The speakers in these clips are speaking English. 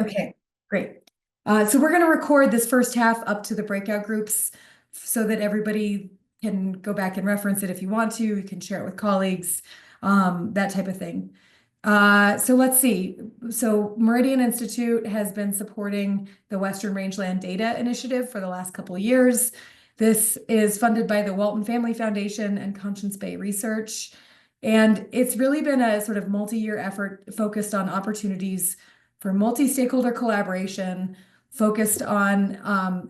Okay, great. So we're going to record this first half up to the breakout groups so that everybody can go back and reference it if you want to. You can share it with colleagues, that type of thing. So let's see. So Meridian Institute has been supporting the Western Rangeland Data Initiative for the last couple of years. This is funded by the Walton Family Foundation and Conscience Bay Research. And it's really been a sort of multi-year effort focused on opportunities for multi-stakeholder collaboration, focused on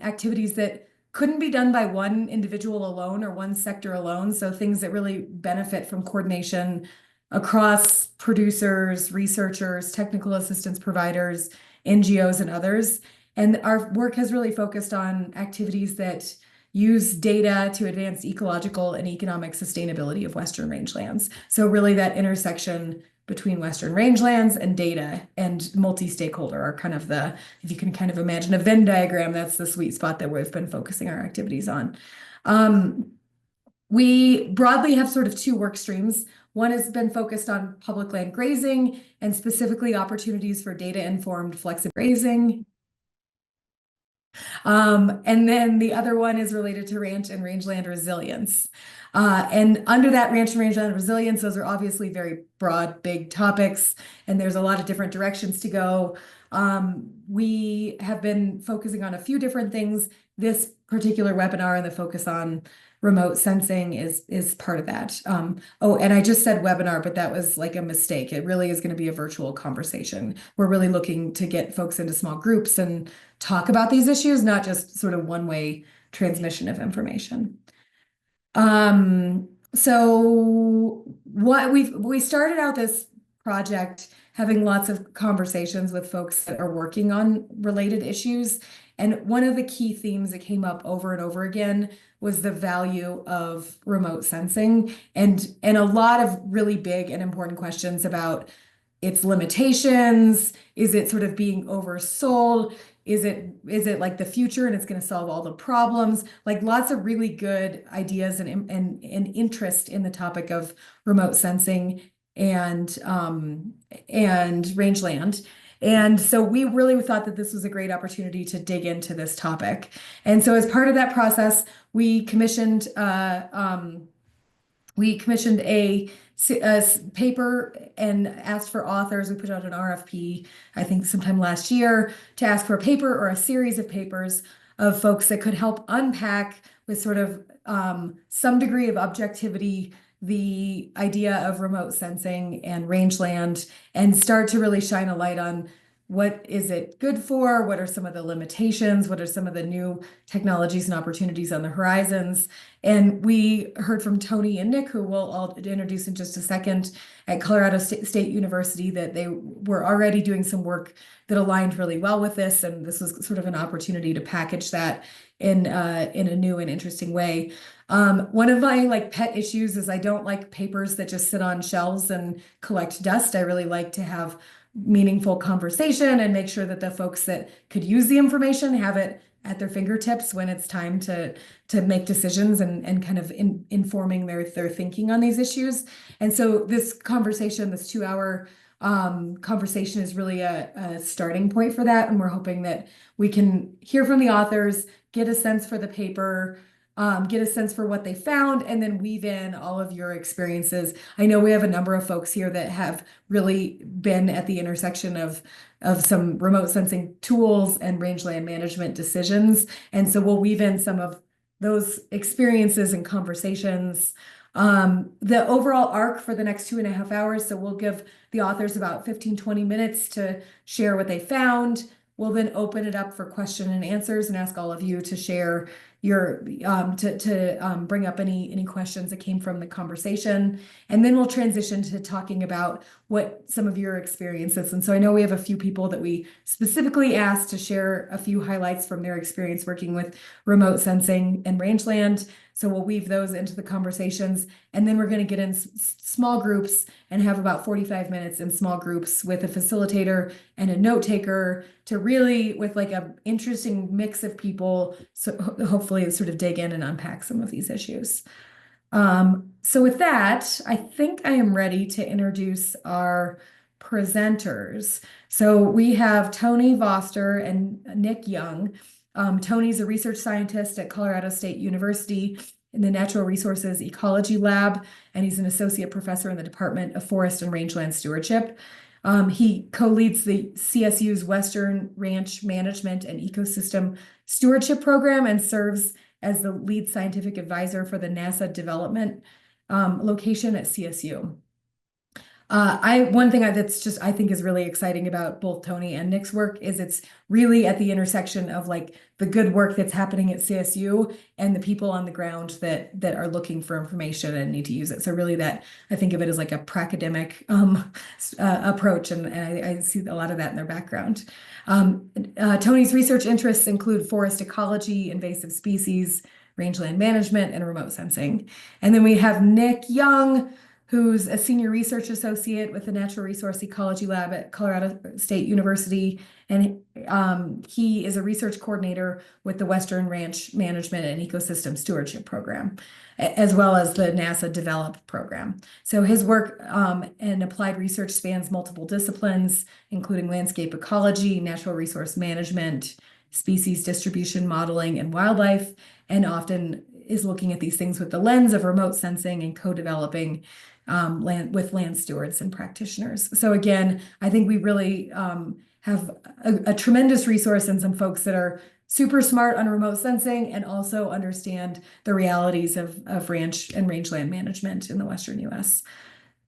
activities that couldn't be done by one individual alone or one sector alone. So things that really benefit from coordination across producers, researchers, technical assistance providers, NGOs, and others. And our work has really focused on activities that use data to advance ecological and economic sustainability of Western rangelands. So really that intersection between Western rangelands and data and multi-stakeholder are kind of if you can kind of imagine a Venn diagram, that's the sweet spot that we've been focusing our activities on. We broadly have sort of two work streams. One has been focused on public land grazing and specifically opportunities for data-informed flexible grazing. And then the other one is related to ranch and rangeland resilience. And under that ranch and rangeland resilience, those are obviously very broad, big topics, and there's a lot of different directions to go. We have been focusing on a few different things. This particular webinar and the focus on remote sensing is part of that. Oh, and I just said webinar, but that was like a mistake. It really is going to be a virtual conversation. We're really looking to get folks into small groups and talk about these issues, not just sort of one-way transmission of information. So what we started out this project having lots of conversations with folks that are working on related issues. And one of the key themes that came up over and over again was the value of remote sensing and a lot of really big and important questions about its limitations. Is it sort of being oversold? Is it like the future and it's going to solve all the problems? Like lots of really good ideas and interest in the topic of remote sensing and rangeland. And so we really thought that this was a great opportunity to dig into this topic. And so as part of that process, we commissioned a paper and asked for authors. We put out an RFP, I think sometime last year, to ask for a paper or a series of papers of folks that could help unpack with sort of some degree of objectivity the idea of remote sensing and rangeland and start to really shine a light on what is it good for? What are some of the limitations? What are some of the new technologies and opportunities on the horizons? And we heard from Tony and Nick, who I'll introduce in just a second, at Colorado State University, that they were already doing some work that aligned really well with this. And this was sort of an opportunity to package that in a new and interesting way. One of my pet issues is I don't like papers that just sit on shelves and collect dust. I really like to have meaningful conversation and make sure that the folks that could use the information have it at their fingertips when it's time to make decisions and kind of informing their thinking on these issues. And so this conversation, this 2-hour conversation, is really a starting point for that. And we're hoping that we can hear from the authors, get a sense for the paper, get a sense for what they found, and then weave in all of your experiences. I know we have a number of folks here that have really been at the intersection of some remote sensing tools and rangeland management decisions. And so we'll weave in some of those experiences and conversations. The overall arc for the next 2.5 hours, so we'll give the authors about 15-20 minutes to share what they found. We'll then open it up for question and answers and ask all of you to share your bring up any questions that came from the conversation. And then we'll transition to talking about what some of your experiences. And so I know we have a few people that we specifically asked to share a few highlights from their experience working with remote sensing and rangeland. So we'll weave those into the conversations, and then we're going to get in small groups and have about 45 minutes in small groups with a facilitator and a note taker to really, with like an interesting mix of people, so hopefully sort of dig in and unpack some of these issues. So with that, I think I am ready to introduce our presenters. So we have Tony Vorster and Nick Young. Tony's a research scientist at Colorado State University in the Natural Resources Ecology Lab, and he's an associate professor in the Department of Forest and Rangeland Stewardship. He co-leads the CSU's Western Ranch Management and Ecosystem Stewardship Program and serves as the lead scientific advisor for the NASA development location at CSU. One thing that's just I think is really exciting about both Tony and Nick's work is it's really at the intersection of like the good work that's happening at CSU and the people on the ground that are looking for information and need to use it. So really that I think of it as like a pracademic approach, and I see a lot of that in their background. Tony's research interests include forest ecology, invasive species, rangeland management, and remote sensing. And then we have Nick Young, who's a senior research associate with the Natural Resource Ecology Lab at Colorado State University. And he is a research coordinator with the Western Ranch Management and Ecosystem Stewardship Program, as well as the NASA Develop program. So his work and applied research spans multiple disciplines, including landscape ecology, natural resource management, species distribution modeling, and wildlife, and often is looking at these things with the lens of remote sensing and co-developing with land stewards and practitioners. So again, I think we really have a tremendous resource and some folks that are super smart on remote sensing and also understand the realities of ranch and rangeland management in the Western US.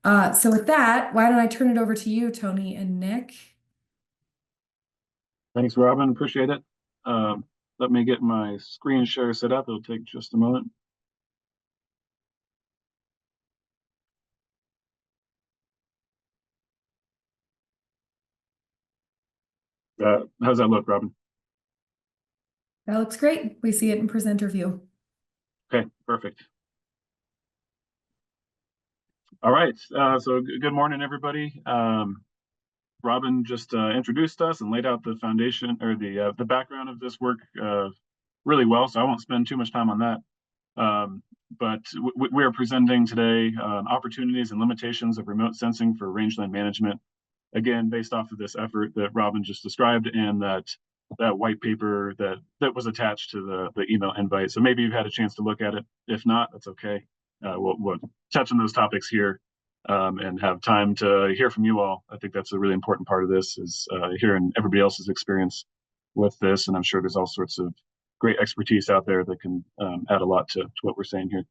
So with that, why don't I turn it over to you, Tony and Nick? Thanks, Robin. Appreciate it. Let me get my screen share set up. It'll take just a moment. How's that look, Robin? That looks great. We see it in presenter view. Okay, perfect. All right, so good morning, everybody. Robin just introduced us and laid out the foundation or the background of this work really well, so I won't spend too much time on that. But we are presenting today opportunities and limitations of remote sensing for rangeland management, again, based off of this effort that Robin just described and that white paper that was attached to the email invite. So maybe you've had a chance to look at it. If not, that's okay. We'll touch on those topics here and have time to hear from you all. I think that's a really important part of this is hearing everybody else's experience with this. And I'm sure there's all sorts of great expertise out there that can add a lot to what we're saying here.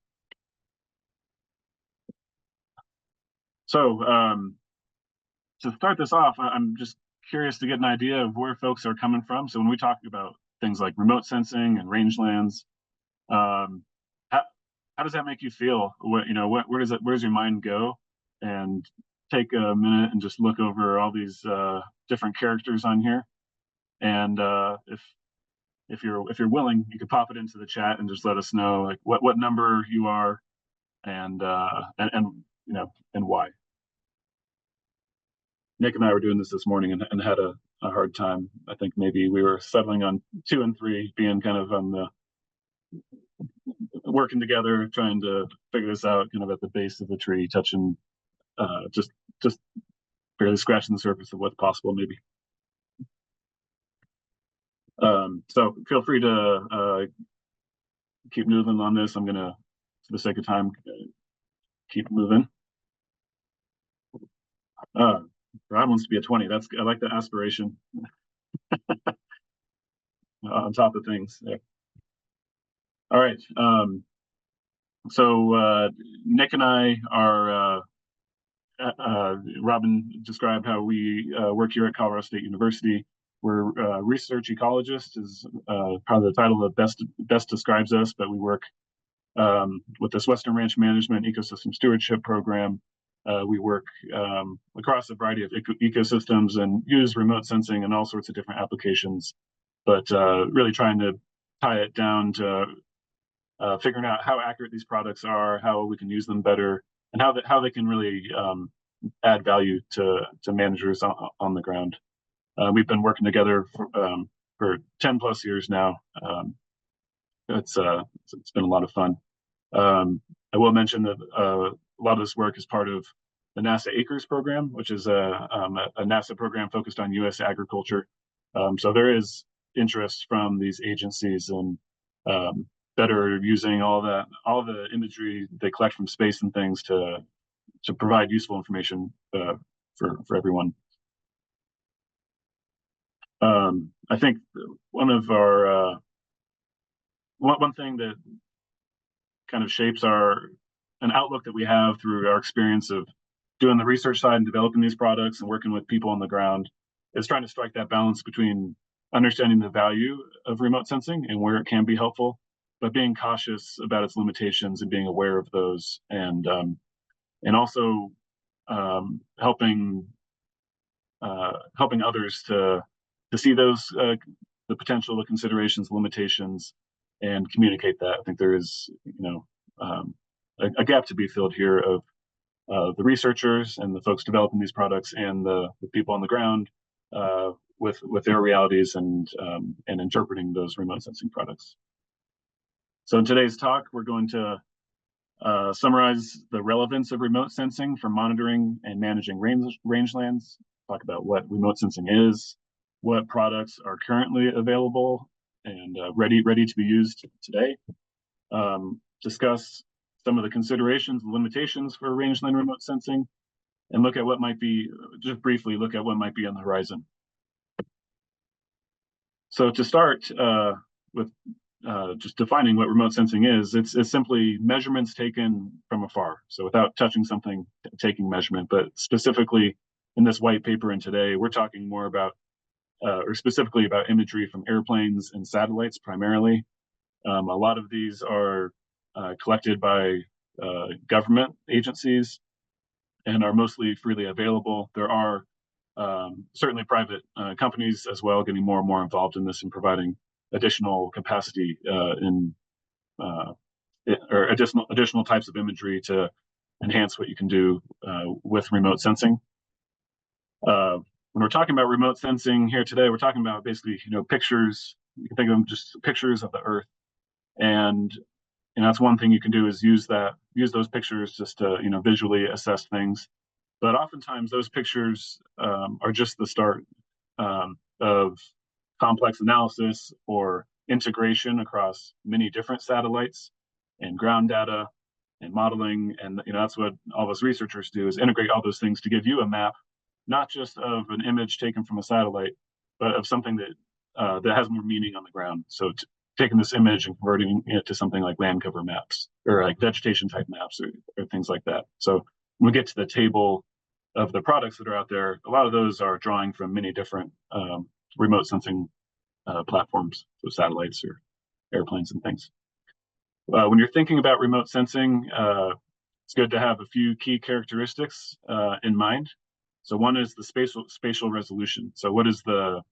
So to start this off, I'm just curious to get an idea of where folks are coming from. So when we talk about things like remote sensing and rangelands, how does that make you feel? Where does your mind go? And take a minute and just look over all these different characters on here. And if you're willing, you could pop it into the chat and just let us know like what number you are and why. Nick and I were doing this morning and had a hard time. I think maybe we were settling on 2 and 3, being kind of on the working together, trying to figure this out, kind of at the base of the tree, touching, just barely scratching the surface of what's possible, maybe. So feel free to keep moving on this. I'm gonna, for the sake of time, keep moving. Rod wants to be a 20. I like the aspiration. On top of things. Yeah. All right. So Nick and I are. Robin described how we work here at Colorado State University. We're research ecologists, is probably the title that best describes us. But we work with this Western Ranch Management Ecosystem Stewardship Program. We work across a variety of ecosystems and use remote sensing in all sorts of different applications, but really trying to tie it down to figuring out how accurate these products are, how we can use them better, and how they can really add value to managers on the ground. We've been working together for 10 plus years now. It's been a lot of fun. I will mention that a lot of this work is part of the NASA Acres program, which is a NASA program focused on U.S. agriculture. So there is interest from these agencies in better using all the imagery they collect from space and things to provide useful information for everyone. I think one of our one thing that kind of shapes an outlook that we have through our experience of doing the research side and developing these products and working with people on the ground is trying to strike that balance between understanding the value of remote sensing and where it can be helpful, but being cautious about its limitations and being aware of those, and also helping others to see those the potential, the considerations, limitations, and communicate that. I think there is, a gap to be filled here of the researchers and the folks developing these products and the people on the ground with their realities and interpreting those remote sensing products. So in today's talk, we're going to summarize the relevance of remote sensing for monitoring and managing rangelands, talk about what remote sensing is, what products are currently available and ready to be used today, discuss some of the considerations and limitations for rangeland remote sensing, and look at what might be, just briefly look at what might be on the horizon. So to start with just defining what remote sensing is, it's simply measurements taken from afar. So without touching something, taking measurement, but specifically in this white paper and today, we're talking more about, or specifically about imagery from airplanes and satellites primarily. A lot of these are collected by government agencies and are mostly freely available. There are certainly private companies as well getting more and more involved in this and providing additional capacity or additional types of imagery to enhance what you can do with remote sensing. When we're talking about remote sensing here today, we're talking about basically, pictures. You can think of them just pictures of the Earth, and that's one thing you can do is use those pictures just to visually assess things. But oftentimes those pictures are just the start of complex analysis or integration across many different satellites and ground data and modeling. And that's what all of us researchers do, is integrate all those things to give you a map, not just of an image taken from a satellite, but of something that has more meaning on the ground. So taking this image and converting it to something like land cover maps or like vegetation type maps or things like that. So when we get to the table of the products that are out there, a lot of those are drawing from many different remote sensing platforms, so satellites or airplanes and things. When you're thinking about remote sensing, it's good to have a few key characteristics in mind. So one is the spatial resolution. So what is the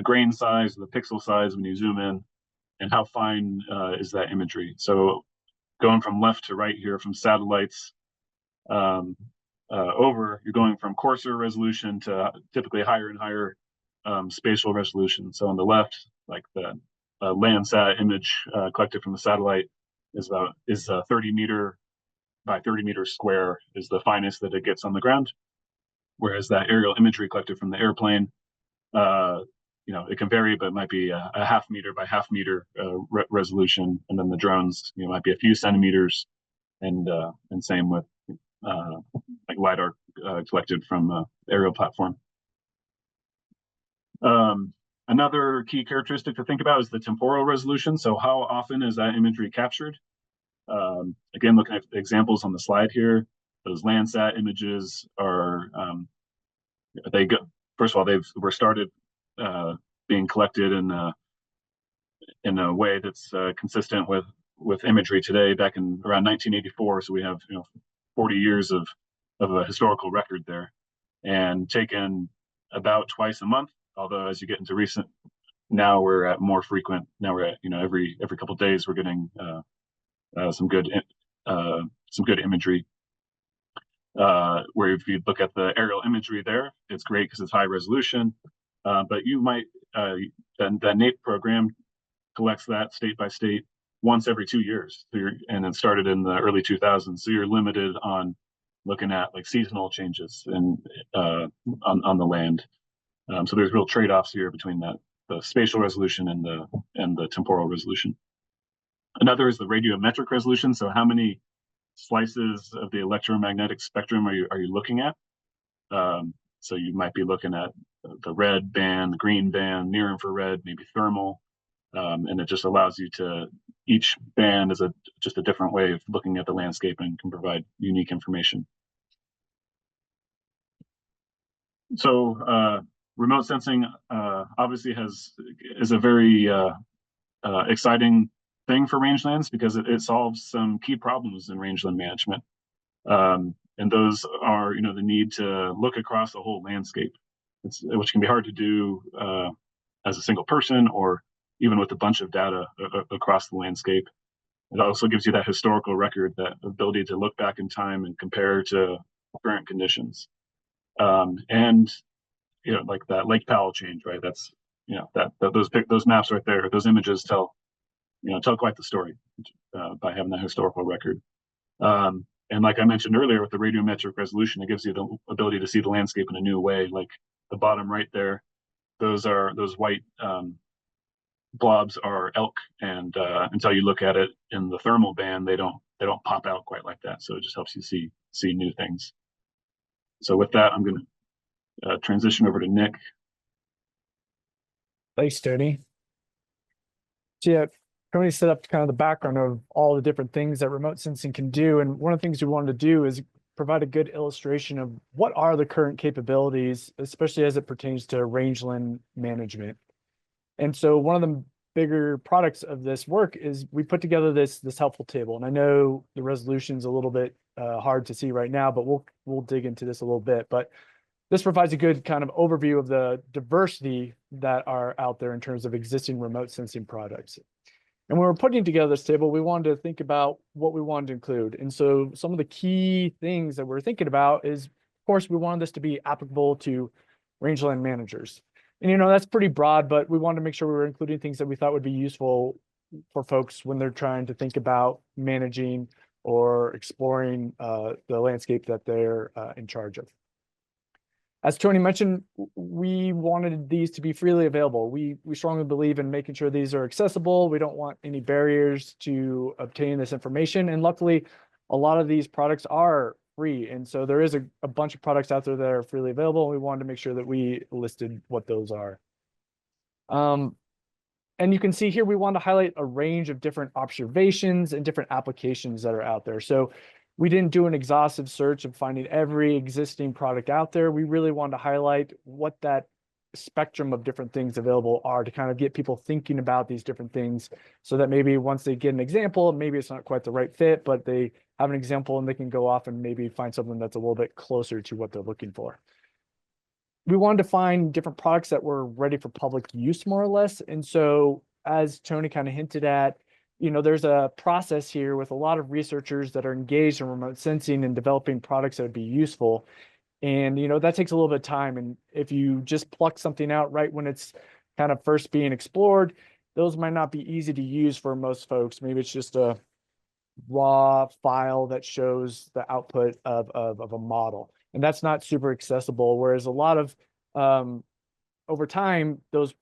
grain size, the pixel size when you zoom in, and how fine is that imagery? So going from left to right here, from satellites over, you're going from coarser resolution to typically higher and higher spatial resolution. So on the left, like the Landsat image collected from the satellite is 30 meter by 30 meters square is the finest that it gets on the ground. Whereas that aerial imagery collected from the airplane, it can vary, but it might be a half meter by half meter resolution, and then the drones, might be a few centimeters, and same with like LiDAR collected from aerial platform. Another key characteristic to think about is the temporal resolution. So how often is that imagery captured? Again, looking at examples on the slide here, those Landsat images are, first of all, were started being collected in a way that's consistent with imagery today back in around 1984. So we have 40 years of a historical record there, and taken about twice a month. Although as you get into recent, now we're at more frequent. Now we're at every couple of days we're getting some good imagery. Where if you look at the aerial imagery there, it's great because it's high resolution. But you might that NAPE program collects that state by state once every 2 years, and it started in the early 2000s. So you're limited on looking at like seasonal changes in on the land. So there's real trade-offs here between the spatial resolution and the temporal resolution. Another is the radiometric resolution. So how many slices of the electromagnetic spectrum are you looking at? So you might be looking at the red band, the green band, near infrared, maybe thermal, and it just allows you to, each band is just a different way of looking at the landscape and can provide unique information. So remote sensing obviously is a very exciting thing for rangelands because it solves some key problems in rangeland management. And those are, the need to look across the whole landscape, which can be hard to do as a single person or even with a bunch of data across the landscape. It also gives you that historical record, that ability to look back in time and compare to current conditions. And like that Lake Powell change, right? That's those maps right there, those images tell quite the story by having that historical record. And like I mentioned earlier, with the radiometric resolution, it gives you the ability to see the landscape in a new way. Like the bottom right there, those white blobs are elk, and until you look at it in the thermal band, they don't pop out quite like that. So it just helps you see new things. So with that, I'm going to transition over to Nick. Thanks, Tony. So yeah, Tony set up kind of the background of all the different things that remote sensing can do. And one of the things we wanted to do is provide a good illustration of what are the current capabilities, especially as it pertains to rangeland management. And so one of the bigger products of this work is we put together this helpful table. And I know the resolution's a little bit hard to see right now, but we'll dig into this a little bit. But this provides a good kind of overview of the diversity that are out there in terms of existing remote sensing products. And when we're putting together this table, we wanted to think about what we wanted to include. And so some of the key things that we're thinking about is, of course, we wanted this to be applicable to rangeland managers. And, that's pretty broad, but we wanted to make sure we were including things that we thought would be useful for folks when they're trying to think about managing or exploring the landscape that they're in charge of. As Tony mentioned, we wanted these to be freely available. We strongly believe in making sure these are accessible. We don't want any barriers to obtaining this information. And luckily, a lot of these products are free. And so there is a bunch of products out there that are freely available. And we wanted to make sure that we listed what those are. And you can see here, we want to highlight a range of different observations and different applications that are out there. So we didn't do an exhaustive search of finding every existing product out there. We really wanted to highlight what that spectrum of different things available are to kind of get people thinking about these different things so that maybe once they get an example, maybe it's not quite the right fit, but they have an example and they can go off and maybe find something that's a little bit closer to what they're looking for. We wanted to find different products that were ready for public use, more or less. And so as Tony kind of hinted at, there's a process here with a lot of researchers that are engaged in remote sensing and developing products that would be useful. And, that takes a little bit of time. And if you just pluck something out right when it's kind of first being explored, those might not be easy to use for most folks. Maybe it's just a raw file that shows the output of a model. And that's not super accessible. Whereas a lot of, over time, those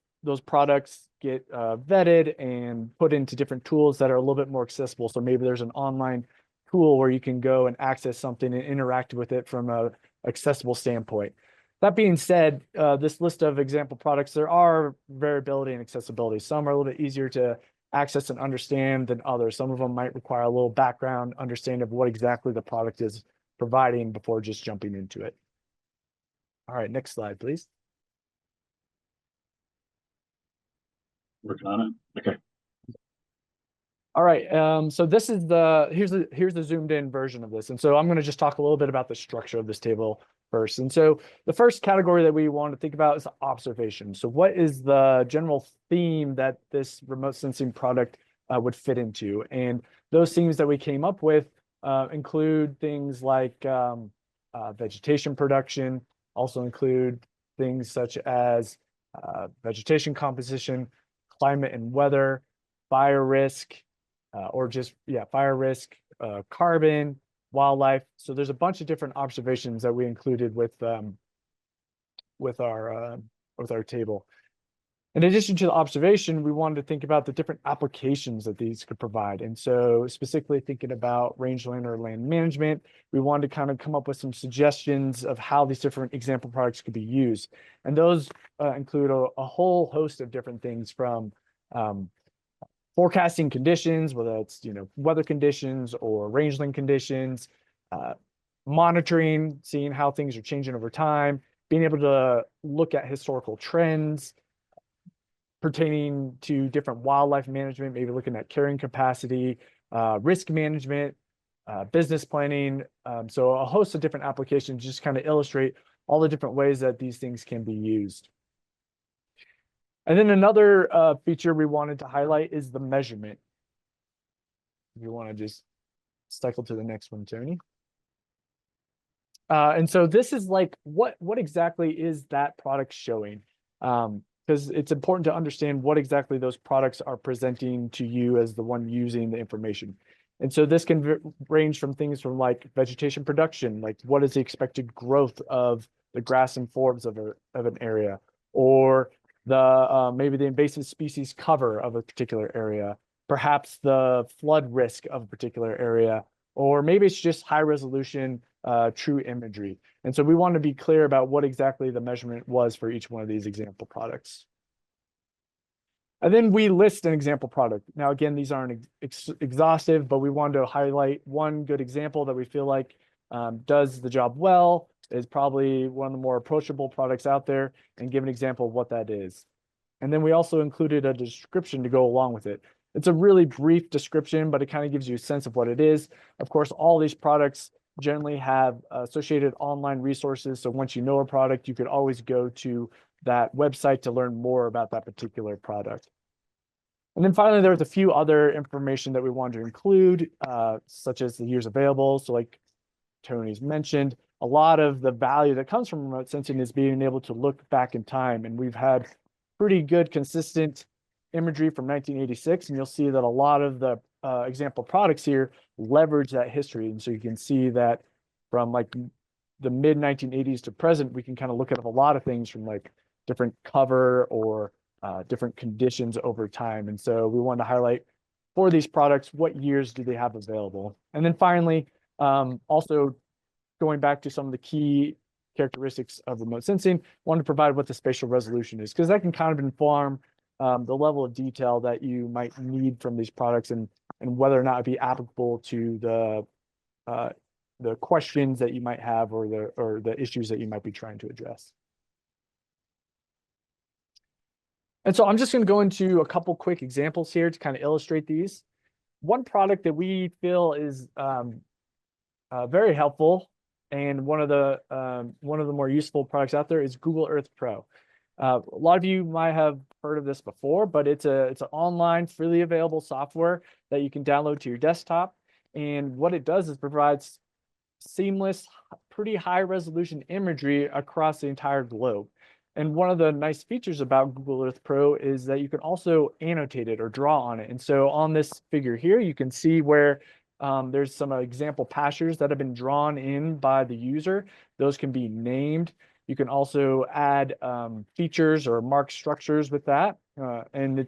products get vetted and put into different tools that are a little bit more accessible. So maybe there's an online tool where you can go and access something and interact with it from a accessible standpoint. That being said, this list of example products, there are variability and accessibility. Some are a little bit easier to access and understand than others. Some of them might require a little background understanding of what exactly the product is providing before just jumping into it. All right, next slide, please. Working on it. Okay. All right. So this is here's the zoomed in version of this. And so I'm going to just talk a little bit about the structure of this table first. And so the first category that we want to think about is observation. So what is the general theme that this remote sensing product would fit into? And those themes that we came up with include things like vegetation production, also include things such as vegetation composition, climate and weather, fire risk, fire risk, carbon, wildlife. So there's a bunch of different observations that we included with our table. In addition to the observation, we wanted to think about the different applications that these could provide. And so specifically thinking about rangeland or land management, we wanted to kind of come up with some suggestions of how these different example products could be used. And those include a whole host of different things, from forecasting conditions, whether it's, weather conditions or rangeland conditions, monitoring, seeing how things are changing over time, being able to look at historical trends pertaining to different wildlife management, maybe looking at carrying capacity, risk management, business planning. So a host of different applications just kind of illustrate all the different ways that these things can be used. And then another feature we wanted to highlight is the measurement. If you want to just cycle to the next one, Tony. And so this is like, what exactly is that product showing? Because it's important to understand what exactly those products are presenting to you as the one using the information. And so this can range from things from like vegetation production, like what is the expected growth of the grass and forbs of an area, or the maybe the invasive species cover of a particular area, perhaps the flood risk of a particular area, or maybe it's just high resolution true imagery. And so we want to be clear about what exactly the measurement was for each one of these example products. And then we list an example product. Now, again, these aren't exhaustive, but we wanted to highlight one good example that we feel like does the job well, is probably one of the more approachable products out there, and give an example of what that is. And then we also included a description to go along with it. It's a really brief description, but it kind of gives you a sense of what it is. Of course, all these products generally have associated online resources. So once you know a product, you could always go to that website to learn more about that particular product. And then finally, there was a few other information that we wanted to include, such as the years available. So like Tony's mentioned, a lot of the value that comes from remote sensing is being able to look back in time. And we've had pretty good, consistent imagery from 1986. And you'll see that a lot of the example products here leverage that history. And so you can see that from like the mid 1980s to present, we can kind of look at a lot of things from like different cover or different conditions over time. And so we want to highlight for these products, what years do they have available? And then finally, also going back to some of the key characteristics of remote sensing, want to provide what the spatial resolution is, because that can kind of inform the level of detail that you might need from these products, and whether or not it'd be applicable to the questions that you might have, or the issues that you might be trying to address. And so I'm just going to go into a couple quick examples here to kind of illustrate these. One product that we feel is very helpful, and one of the more useful products out there, is Google Earth Pro. A lot of you might have heard of this before, but it's an online, freely available software that you can download to your desktop. And what it does is provides seamless, pretty high resolution imagery across the entire globe. And one of the nice features about Google Earth Pro is that you can also annotate it or draw on it. And so on this figure here, you can see where there's some example pastures that have been drawn in by the user. Those can be named. You can also add features or mark structures with that. And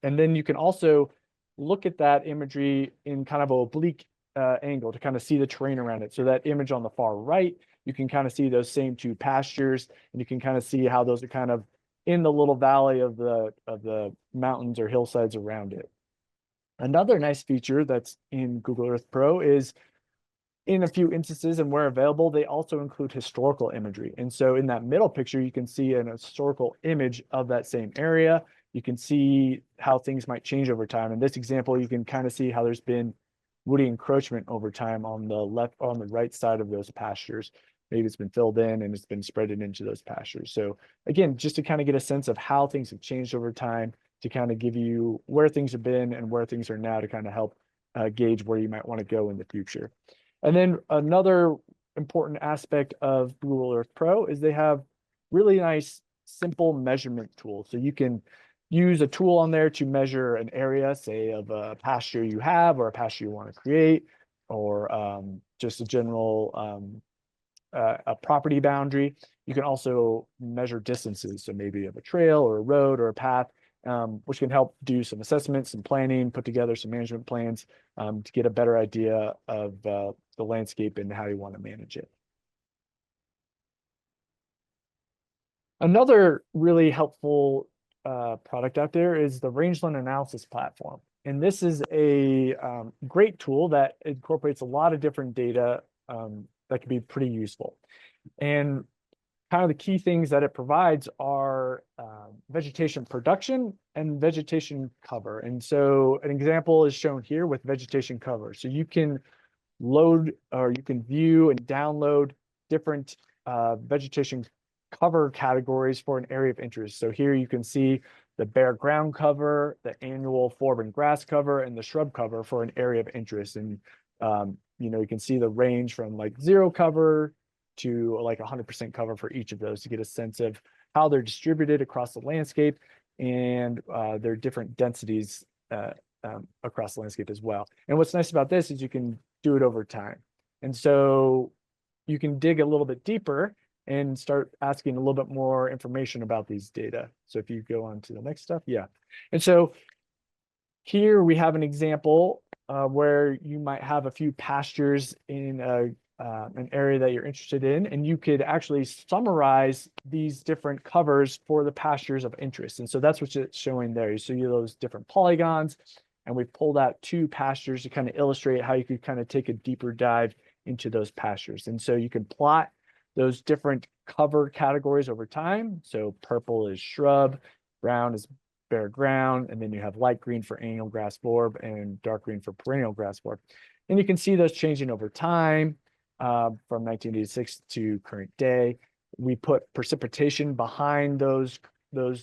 then you can also look at that imagery in kind of an oblique angle to kind of see the terrain around it. So that image on the far right, you can kind of see those same two pastures, and you can kind of see how those are kind of in the little valley of the mountains or hillsides around it. Another nice feature that's in Google Earth Pro is, in a few instances and where available, they also include historical imagery. And so in that middle picture, you can see an historical image of that same area. You can see how things might change over time. In this example, you can kind of see how there's been woody encroachment over time on the left or on the right side of those pastures. Maybe it's been filled in and it's been spreaded into those pastures. So again, just to kind of get a sense of how things have changed over time, to kind of give you where things have been and where things are now, to kind of help gauge where you might want to go in the future. And then another important aspect of Google Earth Pro is they have really nice, simple measurement tools. So you can use a tool on there to measure an area, say, of a pasture you have or a pasture you want to create, or just a general a property boundary. You can also measure distances, so maybe of a trail or a road or a path, which can help do some assessments, some planning, put together some management plans to get a better idea of the landscape and how you want to manage it. Another really helpful product out there is the Rangeland Analysis Platform. And this is a great tool that incorporates a lot of different data that can be pretty useful. And kind of the key things that it provides are vegetation production and vegetation cover. And so an example is shown here with vegetation cover. So you can load, or you can view and download different vegetation cover categories for an area of interest. So here you can see the bare ground cover, the annual foreign grass cover, and the shrub cover for an area of interest. And you can see the range from like 0 cover to like 100% cover for each of those to get a sense of how they're distributed across the landscape and their different densities across the landscape as well. And what's nice about this is you can do it over time. And so you can dig a little bit deeper and start asking a little bit more information about these data. So if you go on to the next stuff, yeah. And so here we have an example where you might have a few pastures in an area that you're interested in, and you could actually summarize these different covers for the pastures of interest. And so that's what it's showing there. You see those different polygons, and we pulled out 2 pastures to kind of illustrate how you could kind of take a deeper dive into those pastures. And so you can plot those different cover categories over time. So purple is shrub, brown is bare ground, and then you have light green for annual grass forb and dark green for perennial grass forb. And you can see those changing over time from 1986 to current day. We put precipitation behind those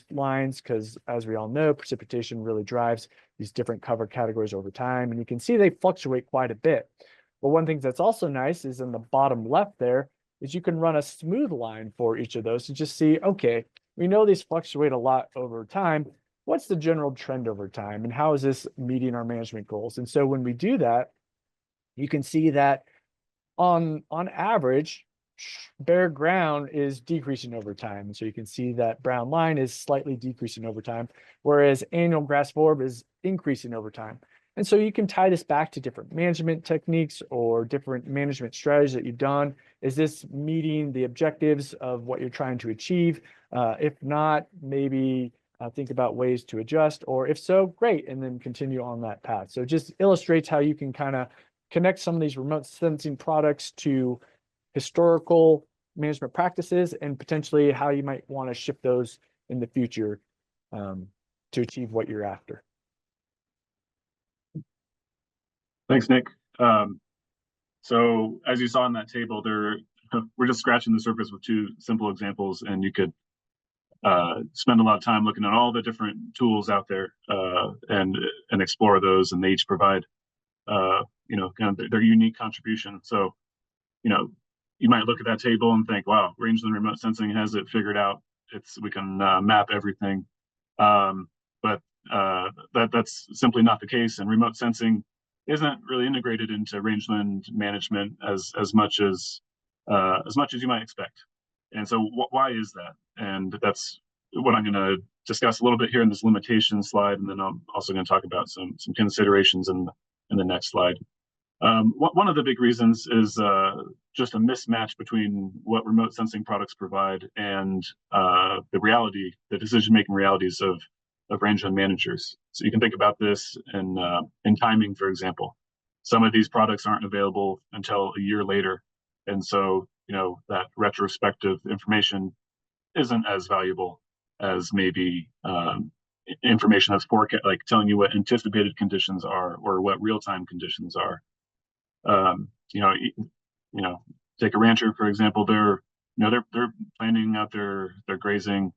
lines because, as we all know, precipitation really drives these different cover categories over time. And you can see they fluctuate quite a bit. But one thing that's also nice is in the bottom left there is you can run a smooth line for each of those to just see, okay, we know these fluctuate a lot over time. What's the general trend over time? And how is this meeting our management goals? And so when we do that, you can see that on average, bare ground is decreasing over time. And so you can see that brown line is slightly decreasing over time, whereas annual grass forb is increasing over time. And so you can tie this back to different management techniques or different management strategies that you've done. Is this meeting the objectives of what you're trying to achieve? If not, maybe think about ways to adjust, or if so, great, and then continue on that path. So it just illustrates how you can kind of connect some of these remote sensing products to historical management practices and potentially how you might want to shift those in the future to achieve what you're after. Thanks, Nick. So as you saw in that table, we're just scratching the surface with 2 simple examples, and you could spend a lot of time looking at all the different tools out there and explore those, and they each provide kind of their unique contribution. So you might look at that table and think, wow, Rangeland Remote Sensing has it figured out. We can map everything, but that's simply not the case. And remote sensing isn't really integrated into Rangeland Management as much as you might expect. And so why is that? And that's what I'm going to discuss a little bit here in this limitation slide, and then I'm also going to talk about some considerations in the next slide. One of the big reasons is just a mismatch between what remote sensing products provide and the decision-making realities of rangeland managers. So you can think about this in timing, for example. Some of these products aren't available until a year later, and so that retrospective information isn't as valuable as maybe information that's forecast, like telling you what anticipated conditions are or what real-time conditions are. Take a rancher, for example. They're planning out their grazing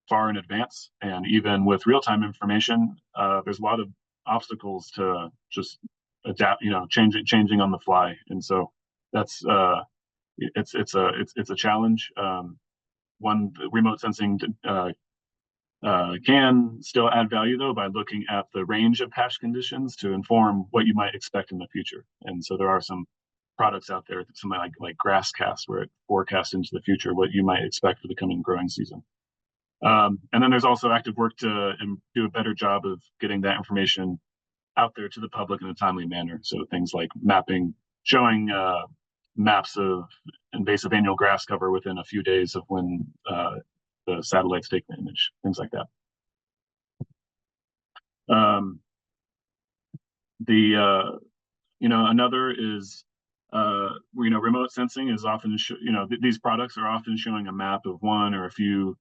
far in advance, and even with real-time information, there's a lot of obstacles to just adapt, changing on the fly, and so that's it's a challenge. One, remote sensing can still add value, though, by looking at the range of patch conditions to inform what you might expect in the future. And so there are some products out there, something like GrassCast, where it forecasts into the future what you might expect for the coming growing season. And then there's also active work to do a better job of getting that information out there to the public in a timely manner. So things like mapping, showing maps of invasive annual grass cover within a few days of when the satellites take the image, things like that. Another is remote sensing is often these products are often showing a map of one or a few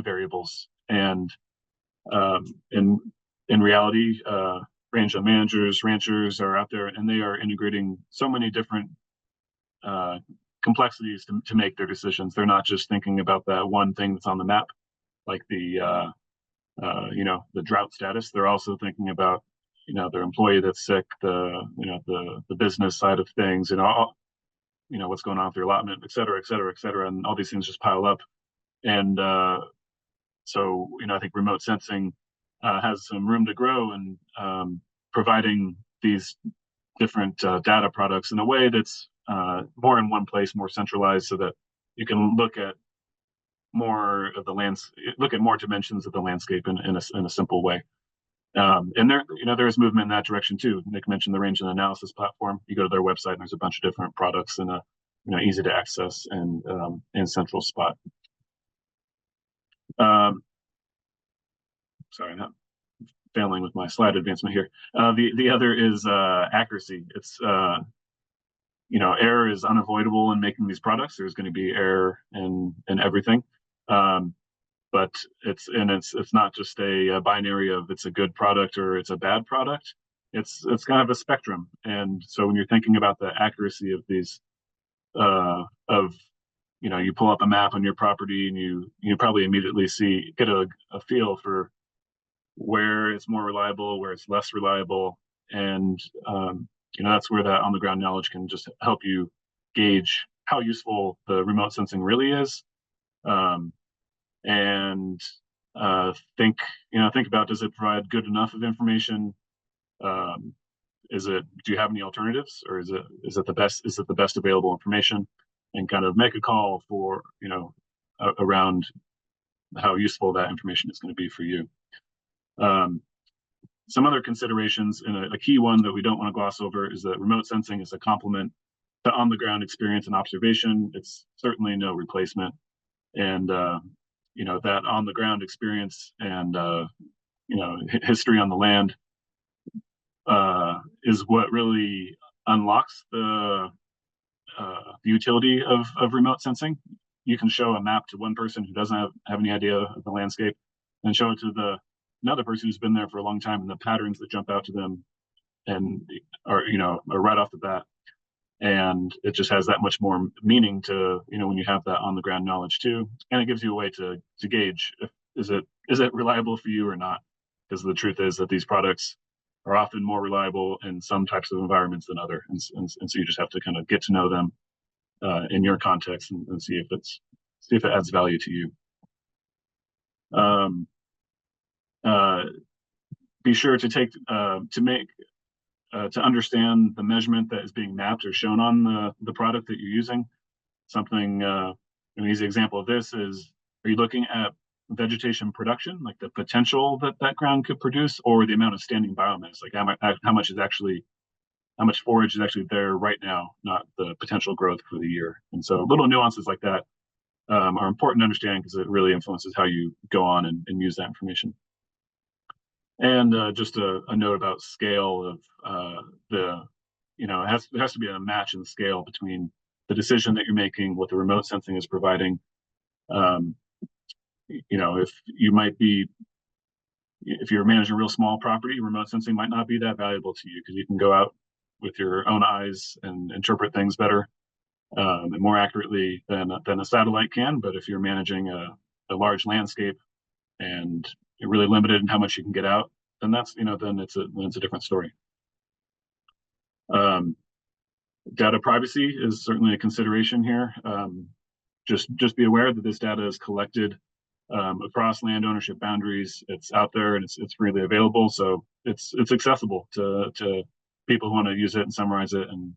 variables, and in reality, rangeland managers, ranchers are out there and they are integrating so many different complexities to make their decisions. They're not just thinking about that one thing that's on the map, like the drought status. They're also thinking about their employee that's sick, the business side of things, what's going on with their allotment, et cetera, et cetera, et cetera, and all these things just pile up. And so I think remote sensing has some room to grow, and providing these different data products in a way that's more in one place, more centralized, so that you can look at more of the look at more dimensions of the landscape in a simple way. And there is movement in that direction too. Nick mentioned the range and analysis platform. You go to their website and there's a bunch of different products in a easy to access and central spot. Sorry, I'm not failing with my slide advancement here. The other is accuracy. It's error is unavoidable in making these products. There's going to be error in everything. But it's not just a binary of it's a good product or it's a bad product. It's kind of a spectrum. And so when you're thinking about the accuracy of these, you pull up a map on your property and you probably immediately get a feel for where it's more reliable, where it's less reliable, and that's where that on the ground knowledge can just help you gauge how useful the remote sensing really is. And think about, does it provide good enough of information? Do you have any alternatives, or is it the best available information? And kind of make a call for around how useful that information is going to be for you. Some other considerations, and a key one that we don't want to gloss over, is that remote sensing is a complement to on-the-ground experience and observation. It's certainly no replacement. And that on-the-ground experience and history on the land is what really unlocks the utility of remote sensing. You can show a map to one person who doesn't have any idea of the landscape, and show it to another person who's been there for a long time, and the patterns that jump out to them and are right off the bat. And it just has that much more meaning to when you have that on the ground knowledge too, and it gives you a way to gauge is it reliable for you or not, because the truth is that these products are often more reliable in some types of environments than other, and so you just have to kind of get to know them in your context and see if it adds value to you. Be sure to to understand the measurement that is being mapped or shown on the product that you're using. Something, an easy example of this is, are you looking at vegetation production, like the potential that ground could produce, or the amount of standing biomass, like how much forage is actually there right now, not the potential growth for the year? And so little nuances like that are important to understand, because it really influences how you go on and use that information. And just a note about scale of it has to be a match in scale between the decision that you're making, what the remote sensing is providing. If you're managing a real small property, remote sensing might not be that valuable to you, because you can go out with your own eyes and interpret things better and more accurately than a satellite can. But if you're managing a large landscape and you're really limited in how much you can get out, then then it's a different story. Data privacy is certainly a consideration here. Just be aware that this data is collected across land ownership boundaries. It's out there and it's freely available, so it's accessible to people who want to use it and summarize it and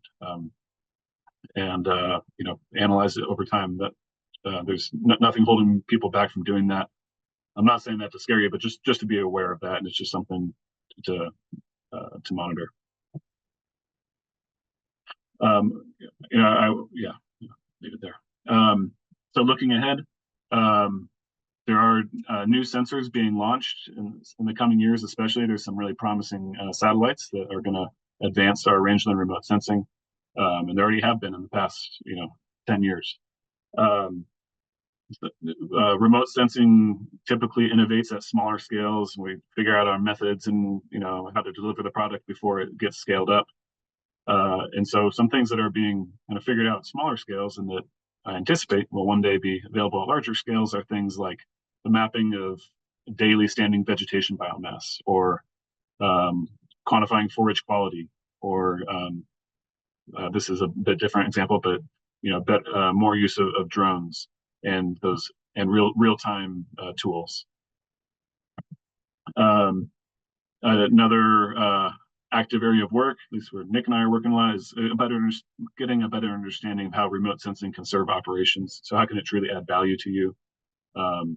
and analyze it over time. That there's nothing holding people back from doing that. I'm not saying that to scare you, but just to be aware of that, and it's just something to monitor. Leave it there. So looking ahead, there are new sensors being launched in the coming years, especially. There's some really promising satellites that are going to advance our rangeland remote sensing, and there already have been in the past, 10 years. Remote sensing typically innovates at smaller scales. We figure out our methods and how to deliver the product before it gets scaled up. And so some things that are being kind of figured out at smaller scales and that I anticipate will one day be available at larger scales are things like the mapping of daily standing vegetation biomass, or quantifying forage quality, or this is a bit different example, but more use of drones and those and real-time tools. Another active area of work, at least where Nick and I are working a lot, is getting a better understanding of how remote sensing can serve operations. So how can it truly add value to you, to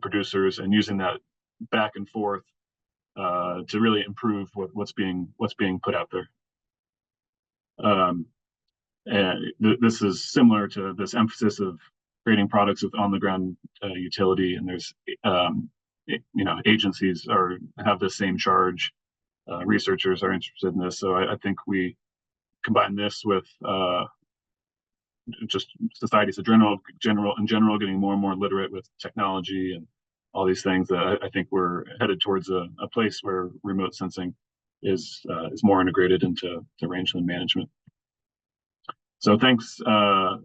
producers, and using that back and forth to really improve what's being put out there. And this is similar to this emphasis of creating products with on-the-ground utility, and there's agencies have the same charge. Researchers are interested in this, so I think we combine this with just society in general getting more and more literate with technology and all these things. That I think we're headed towards a place where remote sensing is more integrated into rangeland management. So thanks to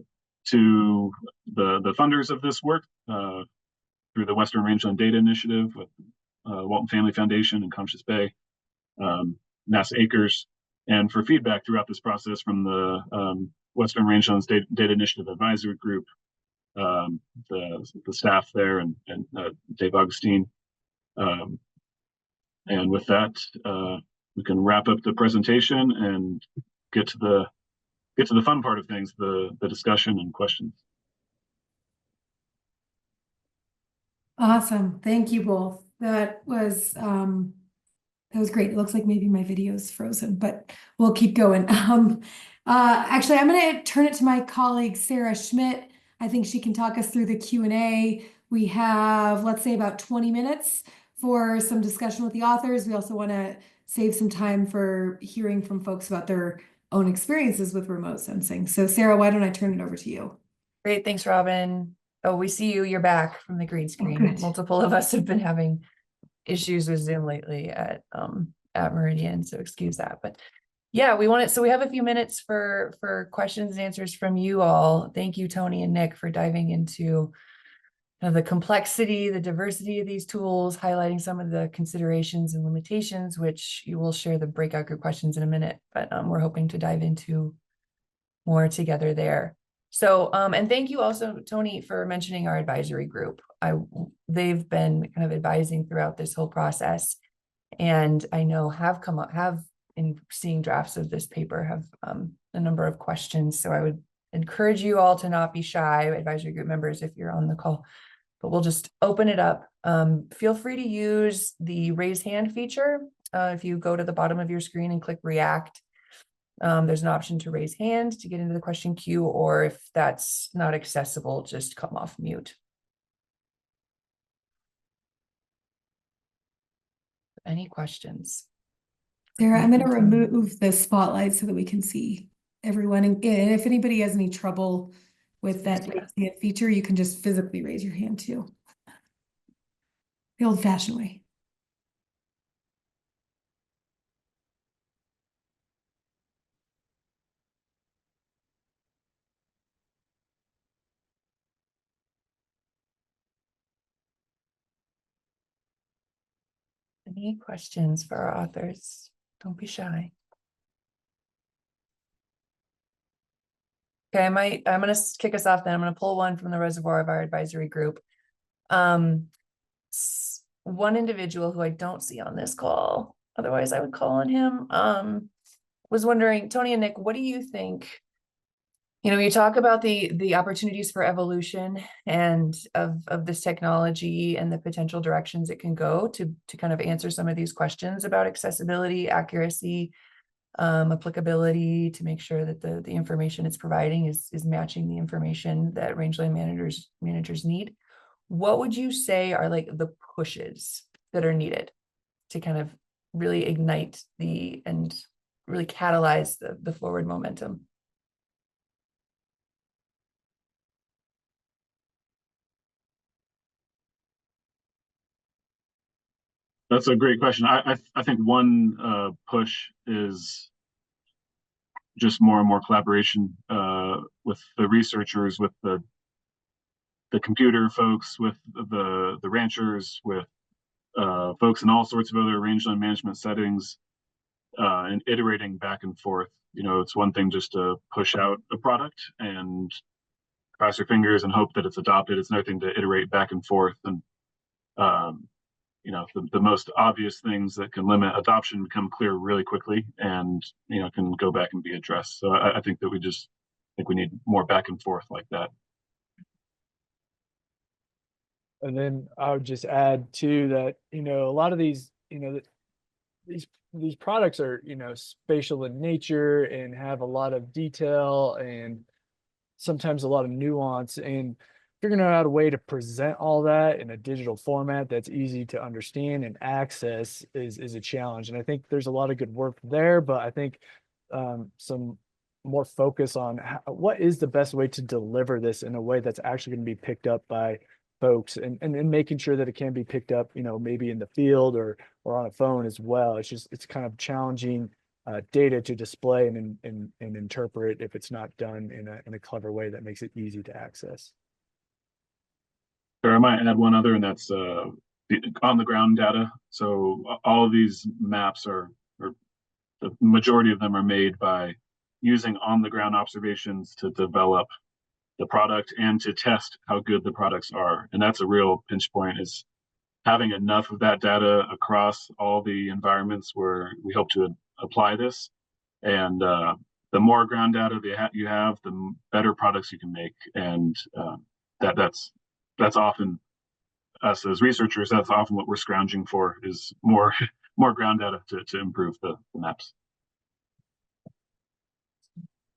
the funders of this work through the Western Rangeland Data Initiative with Walton Family Foundation and Conscious Bay, NASA Acres, and for feedback throughout this process from the Western Rangelands Data Initiative Advisory Group, the staff there, and Dave Augustine. And with that, we can wrap up the presentation and get to the fun part of things, the discussion and questions. Awesome. Thank you both. That was great. It looks like maybe my video is frozen, but we'll keep going. Actually, I'm going to turn it to my colleague, Sarah Schmidt. I think she can talk us through the Q&A. We have, let's say, about 20 minutes for some discussion with the authors. We also want to save some time for hearing from folks about their own experiences with remote sensing. So Sarah, why don't I turn it over to you? Great. Thanks, Robin. Oh, we see you. You're back from the green screen. Good. Multiple of us have been having issues with Zoom lately at Meridian, so excuse that. But yeah, we have a few minutes for questions and answers from you all. Thank you, Tony and Nick, for diving into the complexity, the diversity of these tools, highlighting some of the considerations and limitations, which you will share the breakout group questions in a minute, but we're hoping to dive into more together there. So, and thank you also, Tony, for mentioning our advisory group. They've been kind of advising throughout this whole process, and I know have in seeing drafts of this paper have a number of questions. So I would encourage you all to not be shy, advisory group members, if you're on the call, but we'll just open it up. Feel free to use the raise hand feature. If you go to the bottom of your screen and click react, there's an option to raise hand to get into the question queue, or if that's not accessible, just come off mute. Any questions? Sarah, I'm going to remove the spotlight so that we can see everyone. And if anybody has any trouble with that raise hand feature, you can just physically raise your hand too. The old-fashioned way. Any questions for our authors? Don't be shy. Okay, I'm going to kick us off then. I'm going to pull one from the reservoir of our advisory group. One individual who I don't see on this call, otherwise I would call on him, was wondering, Tony and Nick, what do you think? You know, you talk about the opportunities for evolution and of this technology and the potential directions it can go to kind of answer some of these questions about accessibility, accuracy, applicability, to make sure that the information it's providing is matching the information that rangeland managers need. What would you say are like the pushes that are needed to kind of really ignite and really catalyze the forward momentum? That's a great question. I think one push is just more and more collaboration with the researchers, with the computer folks, with the ranchers, with folks in all sorts of other rangeland management settings, and iterating back and forth. You know, it's one thing just to push out a product and cross your fingers and hope that it's adopted. It's another thing to iterate back and forth. And you know, the most obvious things that can limit adoption become clear really quickly, and you know, can go back and be addressed. So I think that we need more back and forth like that. And then I would just add too that, you know, a lot of these, you know, these products are, you know, spatial in nature and have a lot of detail and sometimes a lot of nuance, and figuring out a way to present all that in a digital format that's easy to understand and access is a challenge. And I think there's a lot of good work there, but I think some more focus on what is the best way to deliver this in a way that's actually going to be picked up by folks, and making sure that it can be picked up, you know, maybe in the field or on a phone as well. It's kind of challenging data to display and interpret if it's not done in a clever way that makes it easy to access. Sure, I might add one other, and that's the on the ground data. So all of these maps or the majority of them are made by using on the ground observations to develop the product and to test how good the products are. And that's a real pinch point, is having enough of that data across all the environments where we hope to apply this. And the more ground data you have, the better products you can make. And that's often us as researchers. That's often what we're scrounging for, is more ground data to improve the maps.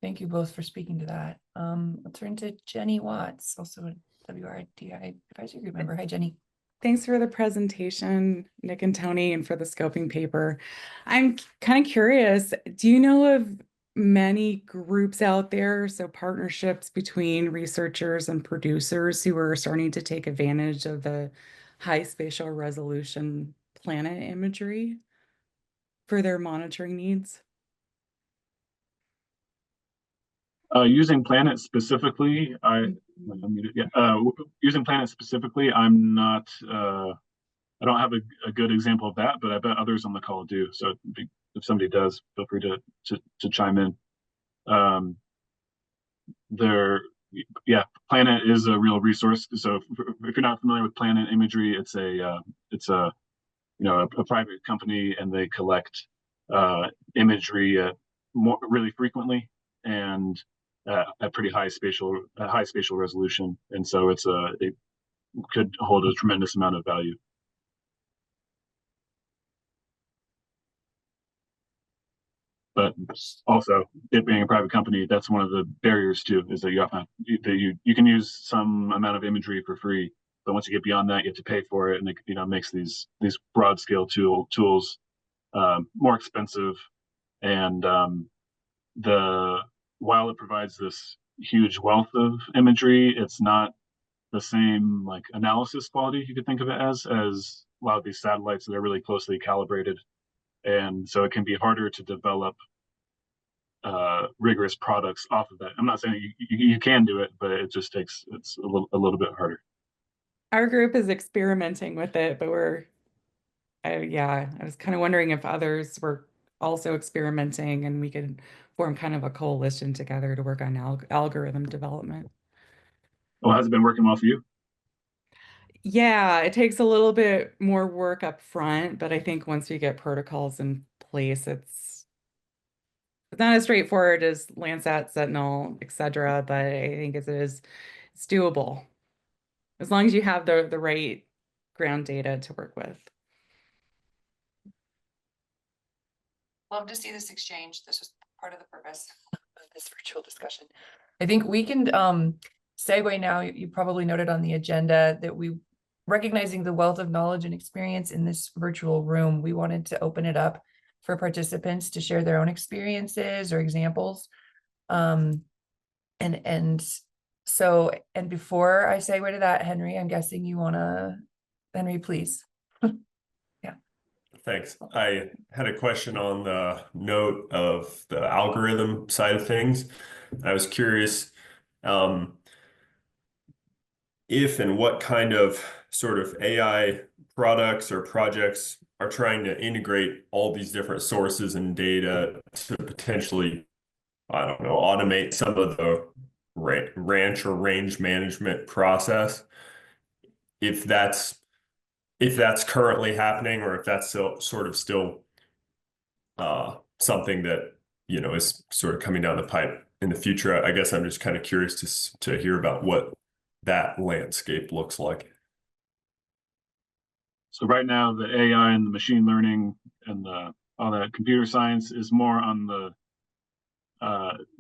Thank you both for speaking to that. I'll turn to Jenny Watts, also a WRDI advisory group member. Hi, Jenny. Thanks for the presentation, Nick and Tony, and for the scoping paper. I'm kind of curious, do you know of many groups out there, so partnerships between researchers and producers, who are starting to take advantage of the high spatial resolution planet imagery for their monitoring needs? Using Planet specifically, using Planet specifically, I'm not. I don't have a good example of that, but I bet others on the call do. So if somebody does, feel free to chime in. Planet is a real resource. So if you're not familiar with Planet imagery, it's a private company, and they collect imagery really frequently and at pretty high spatial resolution, and so it could hold a tremendous amount of value. But also, it being a private company, that's one of the barriers too, is that you can use some amount of imagery for free, but once you get beyond that, you have to pay for it, and it makes these broad scale tools more expensive. And while it provides this huge wealth of imagery, it's not the same like analysis quality you could think of it as a lot of these satellites that are really closely calibrated. And so it can be harder to develop rigorous products off of that. I'm not saying you can do it, but it's a little bit harder. Our group is experimenting with it, but I was kind of wondering if others were also experimenting, and we could form kind of a coalition together to work on algorithm development. Well, has it been working well for you? Yeah, it takes a little bit more work up front, but I think once we get protocols in place, It's not as straightforward as Landsat, Sentinel, etc., but I think it's doable as long as you have the right ground data to work with. Love to see this exchange. This was part of the purpose of this virtual discussion. I think we can segue now. You probably noted on the agenda that recognizing the wealth of knowledge and experience in this virtual room, we wanted to open it up for participants to share their own experiences or examples. And before I segue to that, Henry, I'm guessing you Henry, please. Thanks. I had a question on the note of the algorithm side of things. I was curious if and what kind of sort of AI products or projects are trying to integrate all these different sources and data to potentially, I don't know, automate some of the ranch or range management process. If that's currently happening, or if that's still something that, you know, is sort of coming down the pipe in the future. I guess I'm just kind of curious to hear about what that landscape looks like. So right now, the AI and the machine learning and all that computer science is more on the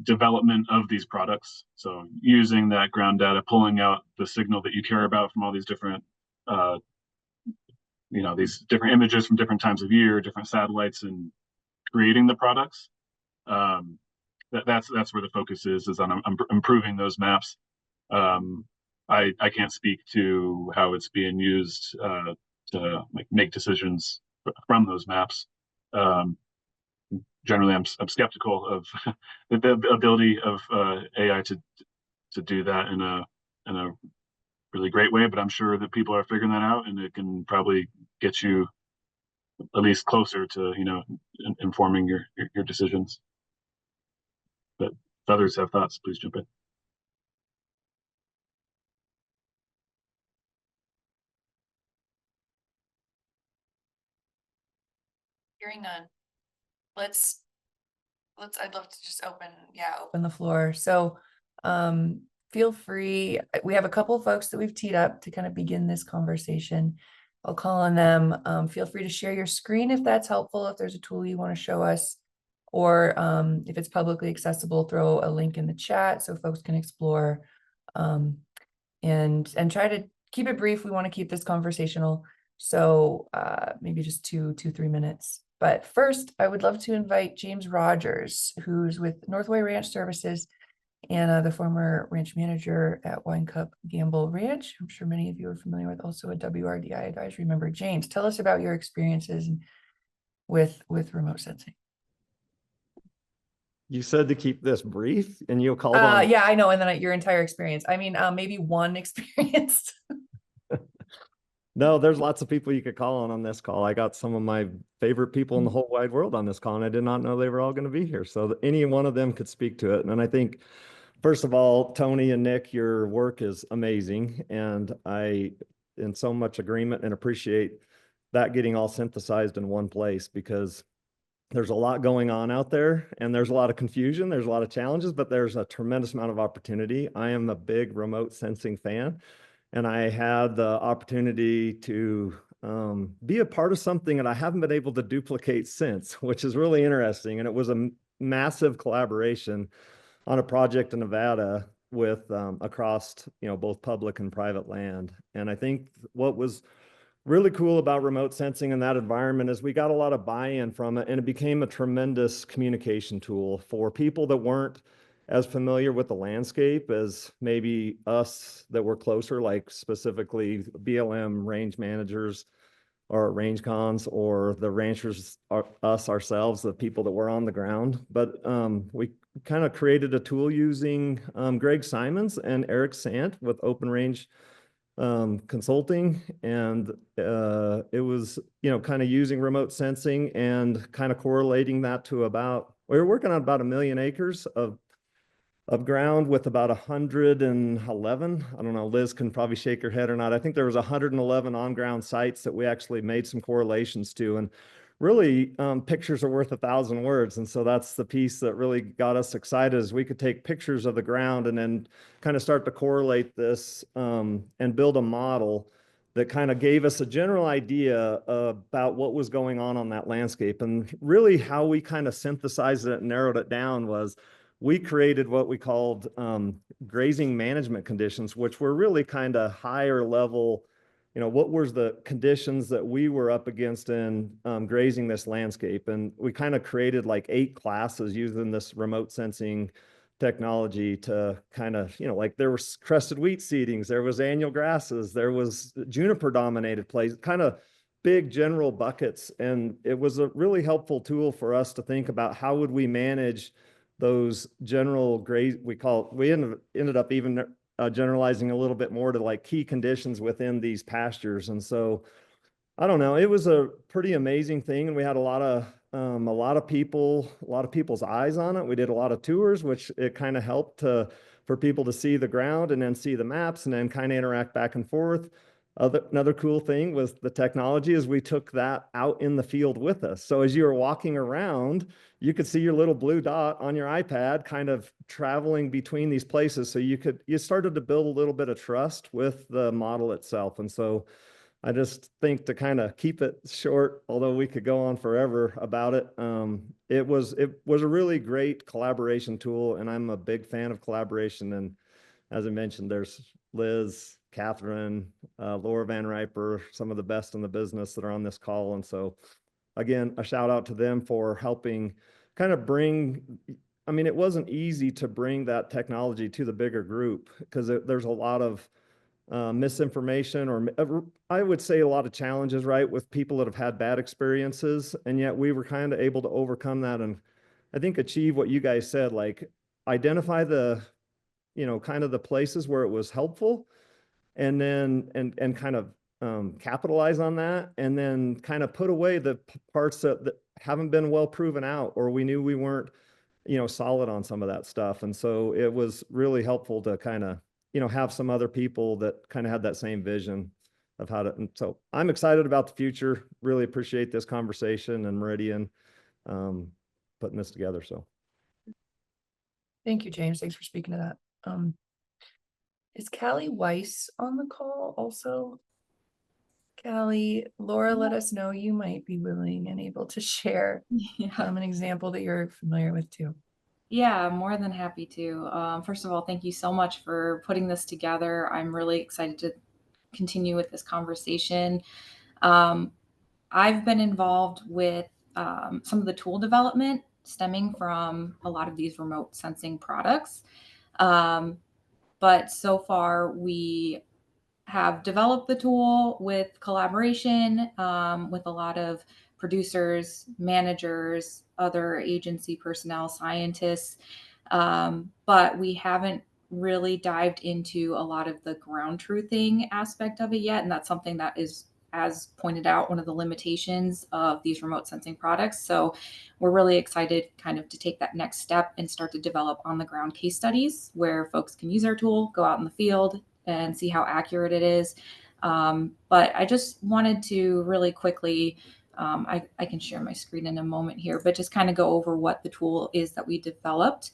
development of these products. So using that ground data, pulling out the signal that you care about from all these different these different images from different times of year, different satellites, and creating the products. That's where the focus is on improving those maps. I can't speak to how it's being used to make decisions from those maps. Generally, I'm skeptical of the ability of AI to do that in a really great way, but I'm sure that people are figuring that out, and it can probably get you at least closer to, informing your decisions. But if others have thoughts, please jump in. Hearing none. I'd love to just open the floor. So feel free. We have a couple of folks that we've teed up to kind of begin this conversation. I'll call on them. Feel free to share your screen if that's helpful, if there's a tool you want to show us, or if it's publicly accessible, throw a link in the chat so folks can explore, and try to keep it brief. We want to keep this conversational. So maybe just 2-3 minutes. But first, I would love to invite James Rogers, who's with Northway Ranch Services and the former ranch manager at Wine Cup Gamble Ranch. I'm sure many of you are familiar with, also a WRDI advisory member. James, tell us about your experiences with remote sensing. You said to keep this brief, and you called on. Yeah, I know. And then your entire experience. I mean, maybe one experience. No, there's lots of people you could call on this call. I got some of my favorite people in the whole wide world on this call, and I did not know they were all going to be here. So any one of them could speak to it. And I think, first of all, Tony and Nick, your work is amazing. And I, in so much agreement and appreciate that getting all synthesized in one place, because there's a lot going on out there, and there's a lot of confusion. There's a lot of challenges, but there's a tremendous amount of opportunity. I am a big remote sensing fan, and I had the opportunity to be a part of something that I haven't been able to duplicate since, which is really interesting. And it was a massive collaboration on a project in Nevada with across, both public and private land. And I think what was really cool about remote sensing in that environment is we got a lot of buy-in from it, and it became a tremendous communication tool for people that weren't as familiar with the landscape as maybe us that were closer, like specifically BLM range managers or range cons, or the ranchers, us ourselves, the people that were on the ground. But we kind of created a tool using Greg Simons and Eric Sant with Open Range Consulting, and it was kind of using remote sensing and kind of correlating that to we were working on about 1 million acres of ground with about 111. I don't know, Liz can probably shake her head or not. I think there was 111 on ground sites that we actually made some correlations to. And really pictures are worth 1,000 words. And so that's the piece that really got us excited, is we could take pictures of the ground and then kind of start to correlate this and build a model that kind of gave us a general idea about what was going on that landscape. And really how we kind of synthesized it and narrowed it down was we created what we called grazing management conditions, which were really kind of higher level. What was the conditions that we were up against in grazing this landscape? And we kind of created like 8 classes using this remote sensing technology to kind of, like there was crested wheat seedings, there was annual grasses, there was juniper dominated places, kind of big general buckets. And it was a really helpful tool for us to think about how would we manage those general graze, we ended up even generalizing a little bit more to like key conditions within these pastures. And so I don't know, it was a pretty amazing thing. And we had a lot of people's eyes on it. We did a lot of tours, which it kind of helped for people to see the ground and then see the maps and then kind of interact back and forth. Another cool thing was the technology is we took that out in the field with us. So as you were walking around, you could see your little blue dot on your iPad kind of traveling between these places. So you started to build a little bit of trust with the model itself. And so I just think, to kind of keep it short, although we could go on forever about it, it was a really great collaboration tool, and I'm a big fan of collaboration. And as I mentioned, there's Liz, Catherine, Laura Van Riper, some of the best in the business that are on this call. And so again, a shout out to them for helping kind of it wasn't easy to bring that technology to the bigger group because there's a lot of misinformation, or I would say a lot of challenges, right, with people that have had bad experiences. And yet we were kind of able to overcome that and I think achieve what you guys said, like identify the, kind of the places where it was helpful and then, and kind of capitalize on that, and then kind of put away the parts that haven't been well proven out, or we knew we weren't, solid on some of that stuff. And so it was really helpful to kind of, have some other people that kind of had that same vision of how to. And so I'm excited about the future. Really appreciate this conversation and Meridian putting this together. So. Thank you, James. Thanks for speaking to that. Is Callie Weiss on the call also? Callie, Laura, let us know. You might be willing and able to share an example that you're familiar with too. Yeah, more than happy to. First of all, thank you so much for putting this together. I'm really excited to continue with this conversation. I've been involved with some of the tool development stemming from a lot of these remote sensing products. But so far, we have developed the tool with collaboration with a lot of producers, managers, other agency personnel, scientists, but we haven't really dived into a lot of the ground truthing aspect of it yet. And that's something that is, as pointed out, one of the limitations of these remote sensing products. So we're really excited kind of to take that next step and start to develop on the ground case studies where folks can use our tool, go out in the field and see how accurate it is. But I just wanted to really quickly, I can share my screen in a moment here, but just kind of go over what the tool is that we developed.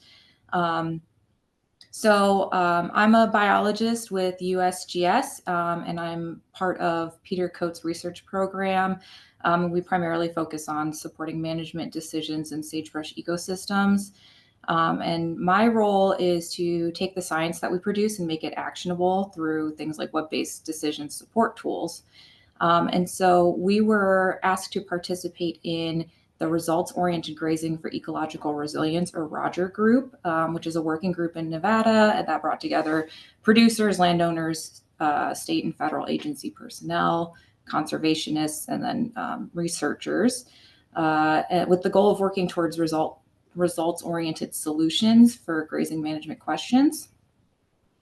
So I'm a biologist with USGS, and I'm part of Peter Coates' research program. We primarily focus on supporting management decisions in sagebrush ecosystems. And my role is to take the science that we produce and make it actionable through things like web-based decision support tools. And so we were asked to participate in the Results-Oriented Grazing for Ecological Resilience, or ROGER group, which is a working group in Nevada, and that brought together producers, landowners, state and federal agency personnel, conservationists, and then researchers, with the goal of working towards results-oriented solutions for grazing management questions.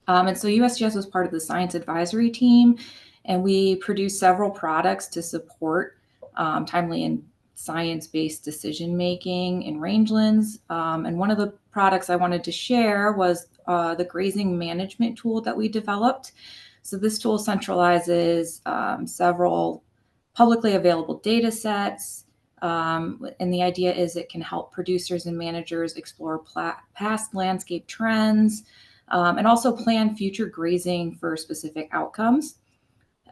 And so USGS was part of the science advisory team, and we produced several products to support timely and science-based decision-making in rangelands. And one of the products I wanted to share was the grazing management tool that we developed. So this tool centralizes several publicly available data sets, And the idea is it can help producers and managers explore past landscape trends, and also plan future grazing for specific outcomes.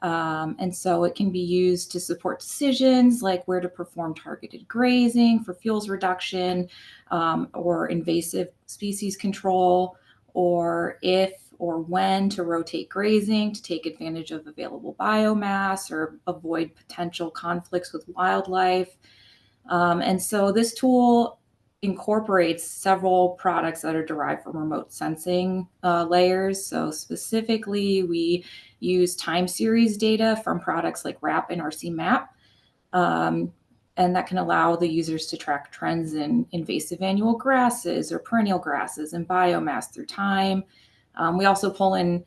And so it can be used to support decisions like where to perform targeted grazing for fuels reduction, or invasive species control, or if or when to rotate grazing to take advantage of available biomass or avoid potential conflicts with wildlife. And so this tool incorporates several products that are derived from remote sensing layers. So specifically, we use time series data from products like RAP and RC Map. And that can allow the users to track trends in invasive annual grasses or perennial grasses and biomass through time. We also pull in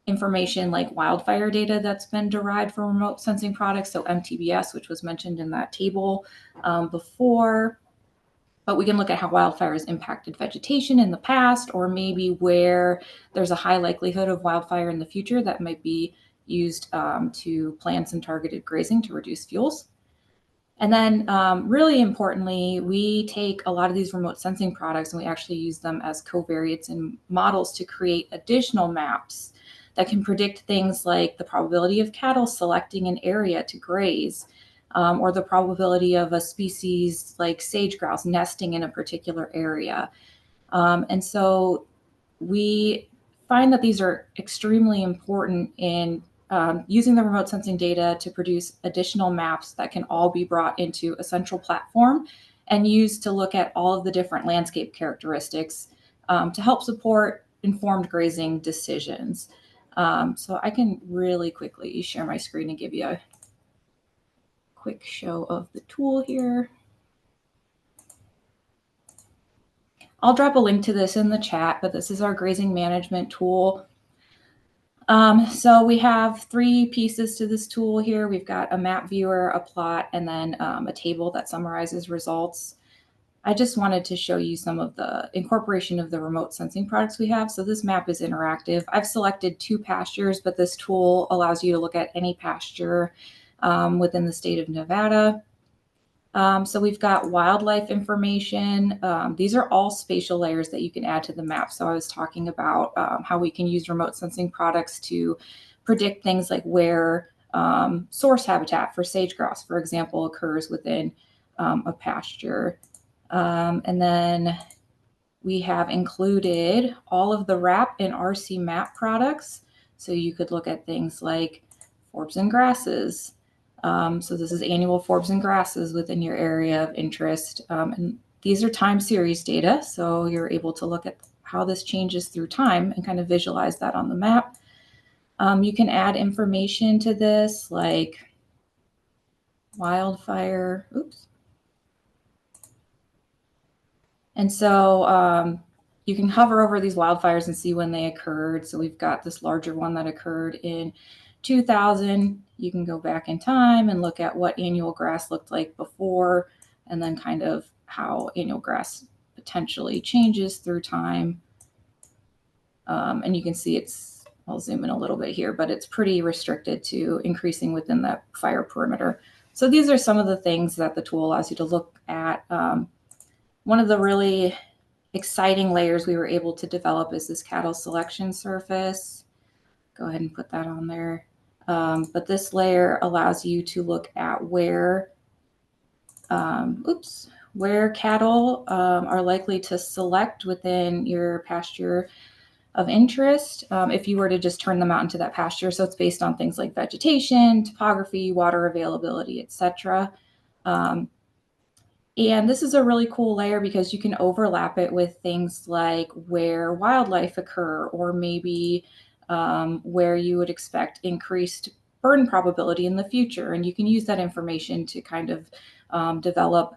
information like wildfire data that's been derived from remote sensing products, so MTBS, which was mentioned in that table before. But we can look at how wildfires impacted vegetation in the past, or maybe where there's a high likelihood of wildfire in the future that might be used to plan some targeted grazing to reduce fuels. And then really importantly, we take a lot of these remote sensing products and we actually use them as covariates and models to create additional maps that can predict things like the probability of cattle selecting an area to graze, or the probability of a species like sage grouse nesting in a particular area. And so we find that these are extremely important in using the remote sensing data to produce additional maps that can all be brought into a central platform and used to look at all of the different landscape characteristics to help support informed grazing decisions. So I can really quickly share my screen and give you a quick show of the tool here. I'll drop a link to this in the chat, but this is our grazing management tool. So we have 3 pieces to this tool here. We've got a map viewer, a plot, and then a table that summarizes results. I just wanted to show you some of the incorporation of the remote sensing products we have. So this map is interactive. I've selected 2 pastures, but this tool allows you to look at any pasture within the state of Nevada. So we've got wildlife information. These are all spatial layers that you can add to the map. So I was talking about how we can use remote sensing products to predict things like where source habitat for sage grouse, for example, occurs within a pasture. And then we have included all of the RAP and RC Map products. So you could look at things like forbs and grasses. So this is annual forbs and grasses within your area of interest. And these are time series data. So you're able to look at how this changes through time and kind of visualize that on the map. You can add information to this like wildfire, oops. And so you can hover over these wildfires and see when they occurred. So we've got this larger one that occurred in 2000. You can go back in time and look at what annual grass looked like before, and then kind of how annual grass potentially changes through time. And you can see it's, I'll zoom in a little bit here, but it's pretty restricted to increasing within that fire perimeter. So these are some of the things that the tool allows you to look at. One of the really exciting layers we were able to develop is this cattle selection surface. Go ahead and put that on there. But this layer allows you to look at where, where cattle are likely to select within your pasture of interest if you were to just turn them out into that pasture. So it's based on things like vegetation, topography, water availability, etc. And this is a really cool layer because you can overlap it with things like where wildlife occur, or maybe where you would expect increased burn probability in the future. And you can use that information to kind of develop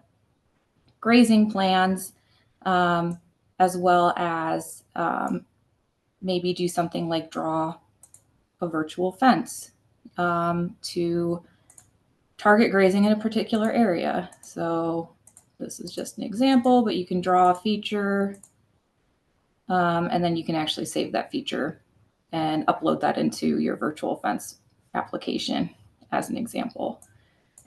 grazing plans, as well as maybe do something like draw a virtual fence to target grazing in a particular area. So this is just an example, but you can draw a feature, and then you can actually save that feature and upload that into your virtual fence application as an example.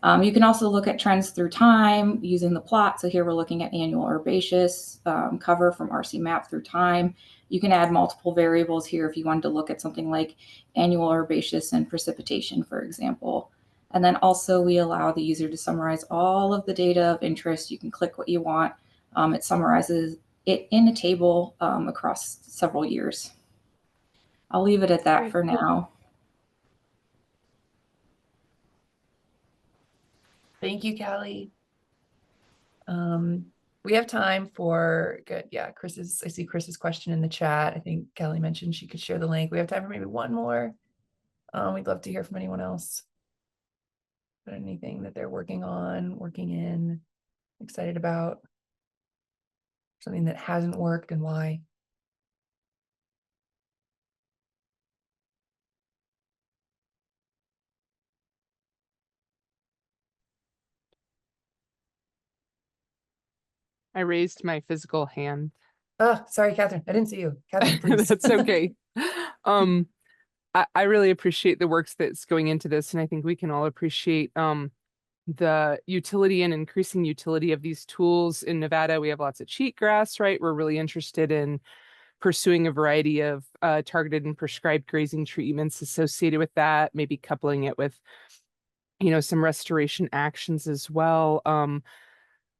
You can also look at trends through time using the plot. So here we're looking at annual herbaceous cover from RC map through time. You can add multiple variables here if you wanted to look at something like annual herbaceous and precipitation, for example. And then also we allow the user to summarize all of the data of interest. You can click what you want. It summarizes it in a table across several years. I'll leave it at that for now. Thank you, Callie. We have time for good. Yeah, I see Chris's question in the chat. I think Callie mentioned she could share the link. We have time for maybe one more. We'd love to hear from anyone else. But anything that they're working on, working in, excited about, something that hasn't worked and why. I raised my physical hand. Oh, sorry, Catherine. I didn't see you. Catherine, please. That's okay. I really appreciate the works that's going into this, and I think we can all appreciate the utility and increasing utility of these tools. In Nevada, we have lots of cheatgrass, right? We're really interested in pursuing a variety of targeted and prescribed grazing treatments associated with that, maybe coupling it with, some restoration actions as well.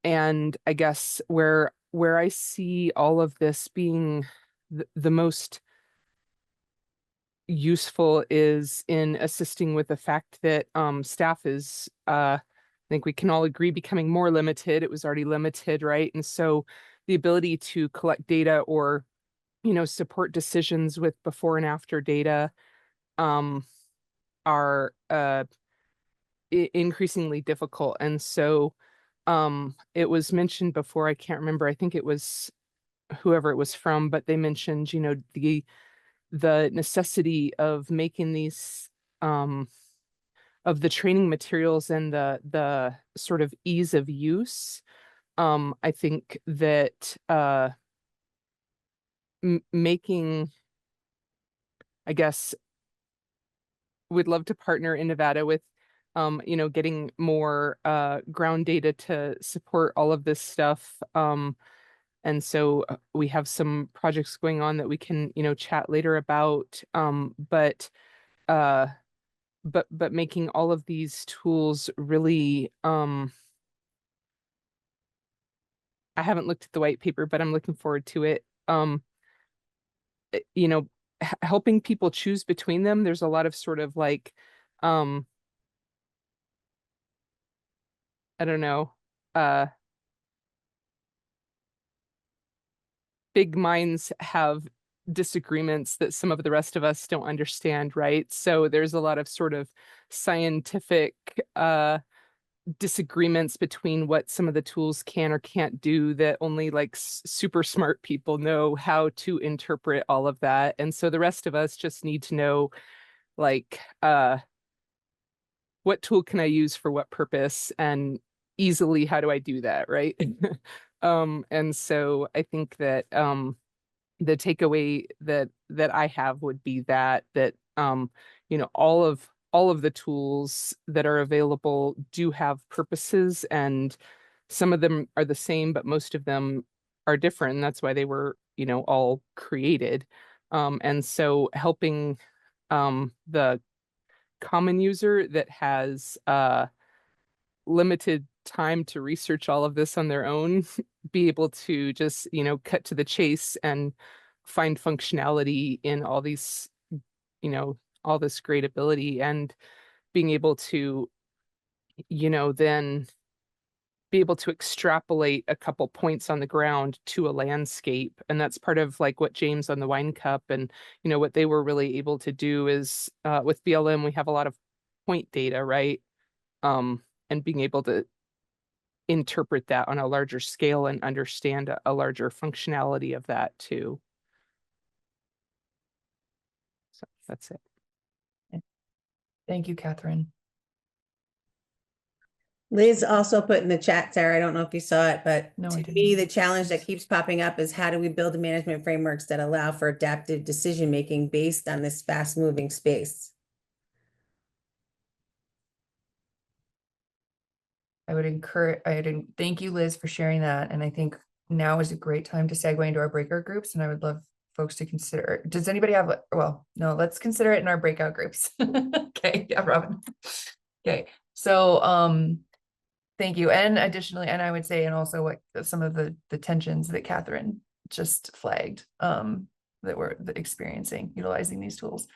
And I guess where I see all of this being the most useful is in assisting with the fact that staff is I think we can all agree becoming more limited. It was already limited, right? And so the ability to collect data or support decisions with before and after data are increasingly difficult. And so it was mentioned before, I can't remember, I think it was whoever it was from, but they mentioned, the necessity of making these of the training materials and the sort of ease of use. I think that making, I guess, would love to partner in Nevada with getting more ground data to support all of this stuff. And so we have some projects going on that we can, chat later about. But making all of these tools really, I haven't looked at the white paper, but I'm looking forward to it. Helping people choose between them. There's a lot of sort of like, I don't know, big minds have disagreements that some of the rest of us don't understand, right? So there's a lot of sort of scientific disagreements between what some of the tools can or can't do that only like super smart people know how to interpret all of that. And so the rest of us just need to know like what tool can I use for what purpose, and easily how do I do that, right? And so I think that the takeaway that I have would be that all of the tools that are available do have purposes, and some of them are the same, but most of them are different. And that's why they were, all created. And so helping the common user that has limited time to research all of this on their own be able to just cut to the chase and find functionality in all these all this great ability, and being able to then be able to extrapolate a couple points on the ground to a landscape. And that's part of like what James on the Wine Cup and what they were really able to do is with BLM we have a lot of point data, right? And being able to interpret that on a larger scale and understand a larger functionality of that too. So that's it. Thank you, Catherine. Liz also put in the chat, Sarah, I don't know if you saw it, but No, I to me, didn't. the challenge that keeps popping up is how do we build management frameworks that allow for adaptive decision-making based on this fast-moving space? thank you, Liz, for sharing that. And I think now is a great time to segue into our breakout groups. And I would love folks to consider, does anybody have, well, no, let's consider it in our breakout groups. Okay, yeah, Robin. Okay, so thank you. And additionally, and I would say, and also what some of the tensions that Catherine just flagged that we're experiencing utilizing these tools.